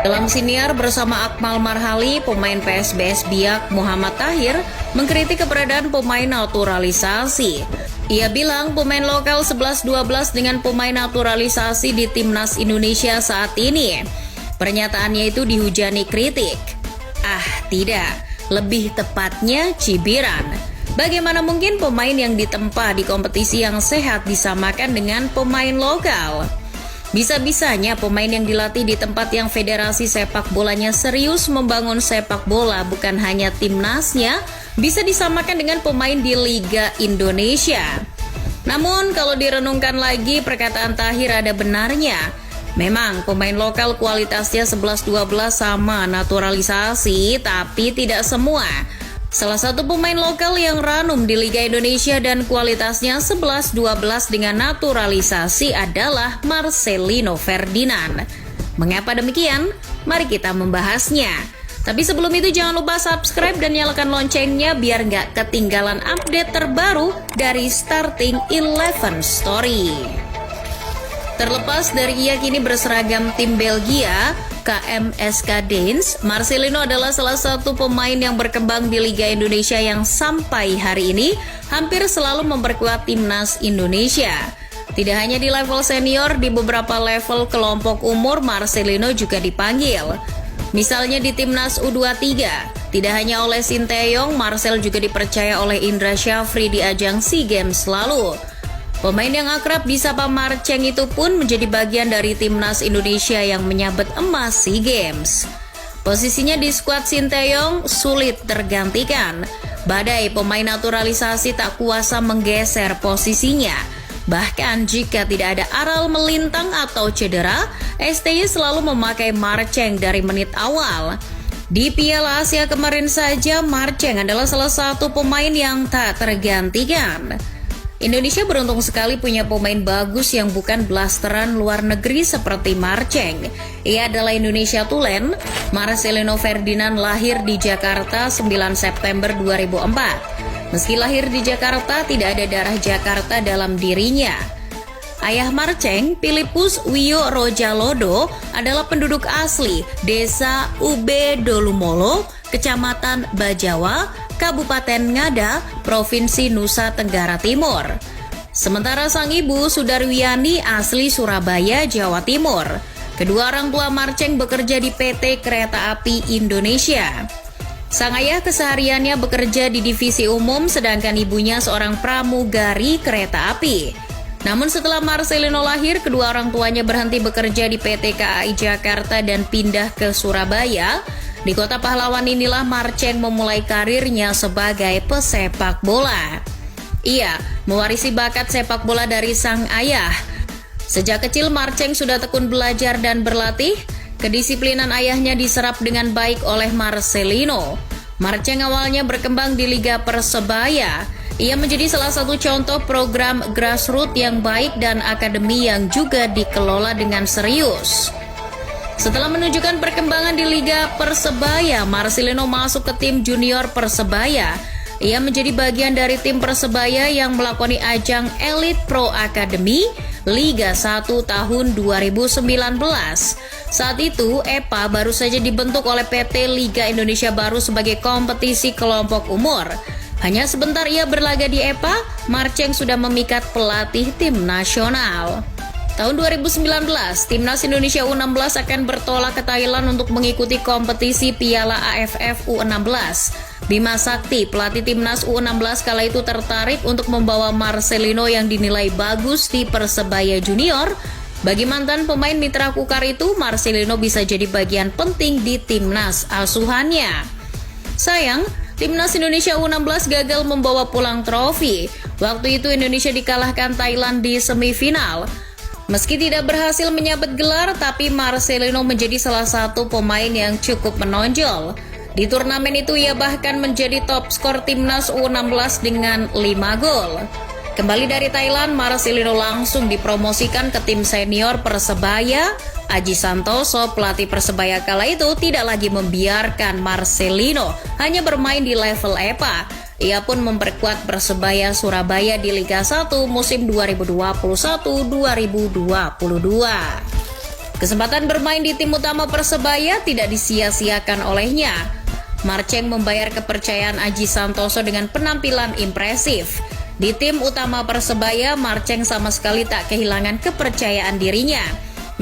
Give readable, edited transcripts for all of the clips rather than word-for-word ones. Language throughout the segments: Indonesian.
Dalam siniar bersama Akmal Marhali, pemain PSBS Biak Muhammad Tahir mengkritik keberadaan pemain naturalisasi. Ia bilang pemain lokal 11-12 dengan pemain naturalisasi di Timnas Indonesia saat ini. Pernyataannya itu dihujani kritik. Tidak, lebih tepatnya cibiran. Bagaimana mungkin pemain yang ditempa di kompetisi yang sehat disamakan dengan pemain lokal? Bisa-bisanya pemain yang dilatih di tempat yang federasi sepak bolanya serius membangun sepak bola, bukan hanya timnasnya, bisa disamakan dengan pemain di Liga Indonesia. Namun kalau direnungkan lagi, perkataan Tahir ada benarnya. Memang pemain lokal kualitasnya 11-12 sama naturalisasi, tapi tidak semua. Salah satu pemain lokal yang ranum di Liga Indonesia dan kualitasnya 11-12 dengan naturalisasi adalah Marcelino Ferdinand. Mengapa demikian? Mari kita membahasnya. Tapi sebelum itu jangan lupa subscribe dan nyalakan loncengnya biar nggak ketinggalan update terbaru dari Starting 11 Story. Terlepas dari ia kini berseragam tim Belgia, KMSK Dens, Marcelino adalah salah satu pemain yang berkembang di Liga Indonesia yang sampai hari ini hampir selalu memperkuat timnas Indonesia. Tidak hanya di level senior, di beberapa level kelompok umur Marcelino juga dipanggil. Misalnya di timnas U23, tidak hanya oleh Sinteyong, Marcel juga dipercaya oleh Indra Syafri di ajang SEA Games lalu. Pemain yang akrab disapa Marceng itu pun menjadi bagian dari timnas Indonesia yang menyabet emas SEA Games. Posisinya di skuad Sinteyong sulit tergantikan. Badai pemain naturalisasi tak kuasa menggeser posisinya. Bahkan jika tidak ada aral melintang atau cedera, STY selalu memakai Marceng dari menit awal. Di Piala Asia kemarin saja, Marceng adalah salah satu pemain yang tak tergantikan. Indonesia beruntung sekali punya pemain bagus yang bukan blasteran luar negeri seperti Marceng. Ia adalah Indonesia Tulen. Marcelino Ferdinand lahir di Jakarta 9 September 2004. Meski lahir di Jakarta, tidak ada darah Jakarta dalam dirinya. Ayah Marceng, Philippus Wio Rojalodo, adalah penduduk asli Desa Ube Dolumolo, Kecamatan Bajawa, Kabupaten Ngada, Provinsi Nusa Tenggara Timur. Sementara sang ibu Sudarwiani asli Surabaya, Jawa Timur. Kedua orang tua Marceng bekerja di PT Kereta Api Indonesia. Sang ayah kesehariannya bekerja di divisi umum, sedangkan ibunya seorang pramugari kereta api. Namun setelah Marcelino lahir, kedua orang tuanya berhenti bekerja di PT KAI Jakarta dan pindah ke Surabaya. Di kota pahlawan inilah Marceng memulai karirnya sebagai pesepak bola. Ia mewarisi bakat sepak bola dari sang ayah. Sejak kecil Marceng sudah tekun belajar dan berlatih. Kedisiplinan ayahnya diserap dengan baik oleh Marcelino. Marceng awalnya berkembang di Liga Persebaya. Ia menjadi salah satu contoh program grassroots yang baik dan akademi yang juga dikelola dengan serius. Setelah menunjukkan perkembangan di Liga Persebaya, Marcelino masuk ke tim junior Persebaya. Ia menjadi bagian dari tim Persebaya yang melakoni ajang Elite Pro Academy Liga 1 tahun 2019. Saat itu, EPA baru saja dibentuk oleh PT Liga Indonesia Baru sebagai kompetisi kelompok umur. Hanya sebentar ia berlaga di EPA, Marceng sudah memikat pelatih tim nasional. Tahun 2019, Timnas Indonesia U16 akan bertolak ke Thailand untuk mengikuti kompetisi Piala AFF U16. Bima Sakti, pelatih Timnas U16 kala itu tertarik untuk membawa Marcelino yang dinilai bagus di Persebaya Junior. Bagi mantan pemain mitra Kukar itu, Marcelino bisa jadi bagian penting di Timnas asuhannya. Sayang, Timnas Indonesia U16 gagal membawa pulang trofi. Waktu itu Indonesia dikalahkan Thailand di semifinal. Meski tidak berhasil menyabet gelar, tapi Marcelino menjadi salah satu pemain yang cukup menonjol. Di turnamen itu ia bahkan menjadi top skor Timnas U16 dengan 5 gol. Kembali dari Thailand, Marcelino langsung dipromosikan ke tim senior Persebaya. Aji Santoso, pelatih Persebaya kala itu, tidak lagi membiarkan Marcelino hanya bermain di level EPA. Ia pun memperkuat Persebaya Surabaya di Liga 1 musim 2021-2022. Kesempatan bermain di tim utama Persebaya tidak disia-siakan olehnya. Marceng membayar kepercayaan Aji Santoso dengan penampilan impresif. Di tim utama Persebaya, Marceng sama sekali tak kehilangan kepercayaan dirinya,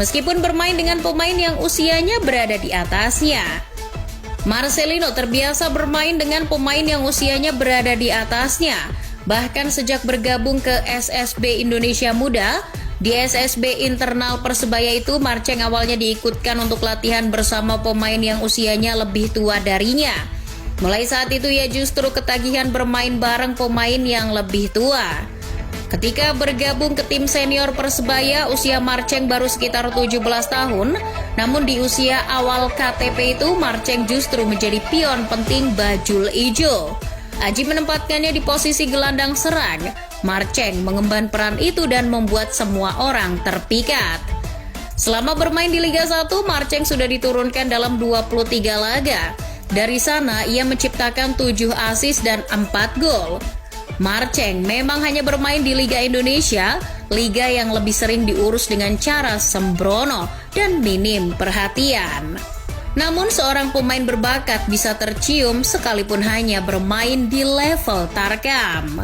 meskipun bermain dengan pemain yang usianya berada di atasnya. Marcelino terbiasa bermain dengan pemain yang usianya berada di atasnya. Bahkan sejak bergabung ke SSB Indonesia Muda, di SSB internal Persebaya itu Marceng awalnya diikutkan untuk latihan bersama pemain yang usianya lebih tua darinya. Mulai saat itu ia justru ketagihan bermain bareng pemain yang lebih tua. Ketika bergabung ke tim senior Persebaya, usia Marceng baru sekitar 17 tahun, namun di usia awal KTP itu Marceng justru menjadi pion penting bajul ijo. Aji menempatkannya di posisi gelandang serang. Marceng mengemban peran itu dan membuat semua orang terpikat. Selama bermain di Liga 1, Marceng sudah diturunkan dalam 23 laga. Dari sana ia menciptakan 7 assist dan 4 gol. Marceng memang hanya bermain di Liga Indonesia, liga yang lebih sering diurus dengan cara sembrono dan minim perhatian. Namun seorang pemain berbakat bisa tercium sekalipun hanya bermain di level Tarkam.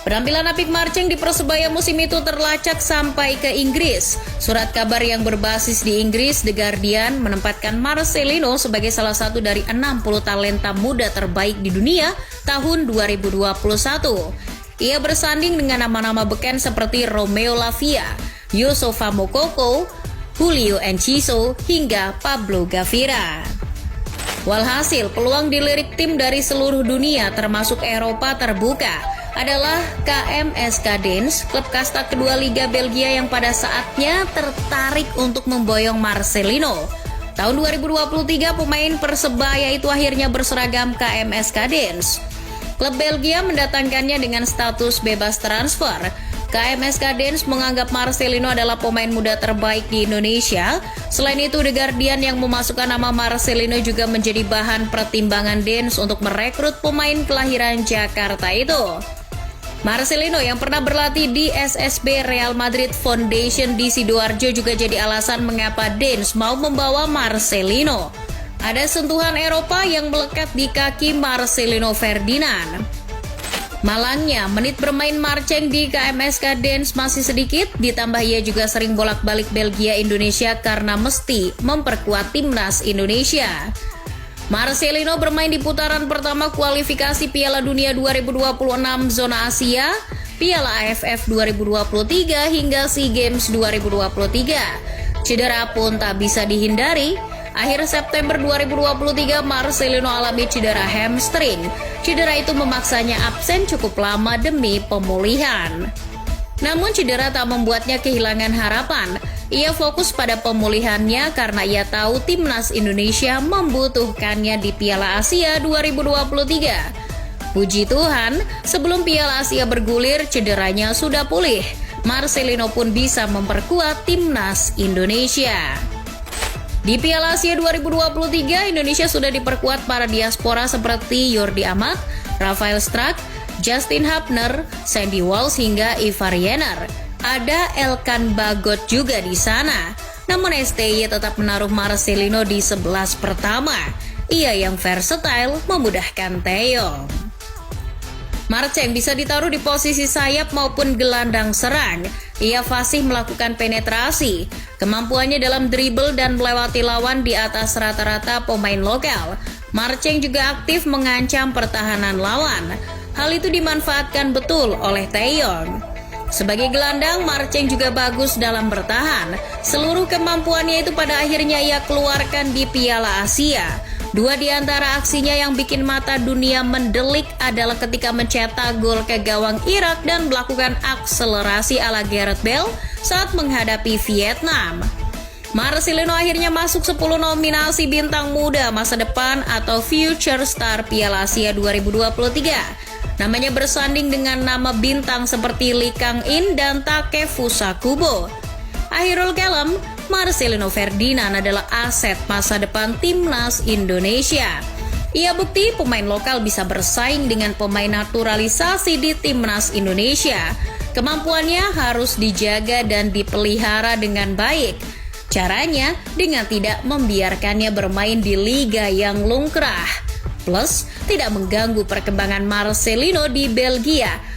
Penampilan apik Marceng di Persebaya musim itu terlacak sampai ke Inggris. Surat kabar yang berbasis di Inggris, The Guardian, menempatkan Marcelino sebagai salah satu dari 60 talenta muda terbaik di dunia tahun 2021. Ia bersanding dengan nama-nama beken seperti Romeo Lavia, Youssoufa Moukoko, Julio Enciso, hingga Pablo Gavira. Walhasil, peluang dilirik tim dari seluruh dunia termasuk Eropa terbuka adalah KMSK Dens, klub kasta kedua Liga Belgia yang pada saatnya tertarik untuk memboyong Marcelino. Tahun 2023 pemain Persebaya itu akhirnya berseragam KMSK Dens. Klub Belgia mendatangkannya dengan status bebas transfer. KMSK Dens menganggap Marcelino adalah pemain muda terbaik di Indonesia. Selain itu, The Guardian yang memasukkan nama Marcelino juga menjadi bahan pertimbangan Dens untuk merekrut pemain kelahiran Jakarta itu. Marcelino yang pernah berlatih di SSB Real Madrid Foundation di Sidoarjo juga jadi alasan mengapa Dens mau membawa Marcelino. Ada sentuhan Eropa yang melekat di kaki Marcelino Ferdinand. Malangnya, menit bermain Marceng di KMSK Dens masih sedikit, ditambah ia juga sering bolak-balik Belgia Indonesia karena mesti memperkuat timnas Indonesia. Marcelino bermain di putaran pertama kualifikasi Piala Dunia 2026 zona Asia, Piala AFF 2023 hingga SEA Games 2023. Cedera pun tak bisa dihindari. Akhir September 2023 Marcelino alami cedera hamstring. Cedera itu memaksanya absen cukup lama demi pemulihan. Namun cedera tak membuatnya kehilangan harapan. Ia fokus pada pemulihannya karena ia tahu timnas Indonesia membutuhkannya di Piala Asia 2023. Puji Tuhan, sebelum Piala Asia bergulir, cederanya sudah pulih. Marcelino pun bisa memperkuat timnas Indonesia. Di Piala Asia 2023, Indonesia sudah diperkuat para diaspora seperti Jordi Amat, Rafael Struijk, Justin Hapner, Sandy Walsh hingga Ivar Jenner. Ada Elkan Bagot juga di sana. Namun STY tetap menaruh Marcelino di 11 pertama. Ia yang versatile memudahkan Theo. Marceng bisa ditaruh di posisi sayap maupun gelandang serang. Ia fasih melakukan penetrasi. Kemampuannya dalam dribble dan melewati lawan di atas rata-rata pemain lokal. Marceng juga aktif mengancam pertahanan lawan. Hal itu dimanfaatkan betul oleh Taeyong. Sebagai gelandang, Marceng juga bagus dalam bertahan. Seluruh kemampuannya itu pada akhirnya ia keluarkan di Piala Asia. Dua di antara aksinya yang bikin mata dunia mendelik adalah ketika mencetak gol ke gawang Irak dan melakukan akselerasi ala Gareth Bale saat menghadapi Vietnam. Marcelino akhirnya masuk 10 nominasi bintang muda masa depan atau Future Star Piala Asia 2023. Namanya bersanding dengan nama bintang seperti Lee Kang-in dan Takefusa Kubo. Akhirul kalam, Marcelino Ferdinand adalah aset masa depan timnas Indonesia. Ia bukti pemain lokal bisa bersaing dengan pemain naturalisasi di timnas Indonesia. Kemampuannya harus dijaga dan dipelihara dengan baik. Caranya dengan tidak membiarkannya bermain di liga yang lungkrah. Plus, tidak mengganggu perkembangan Marcelino di Belgia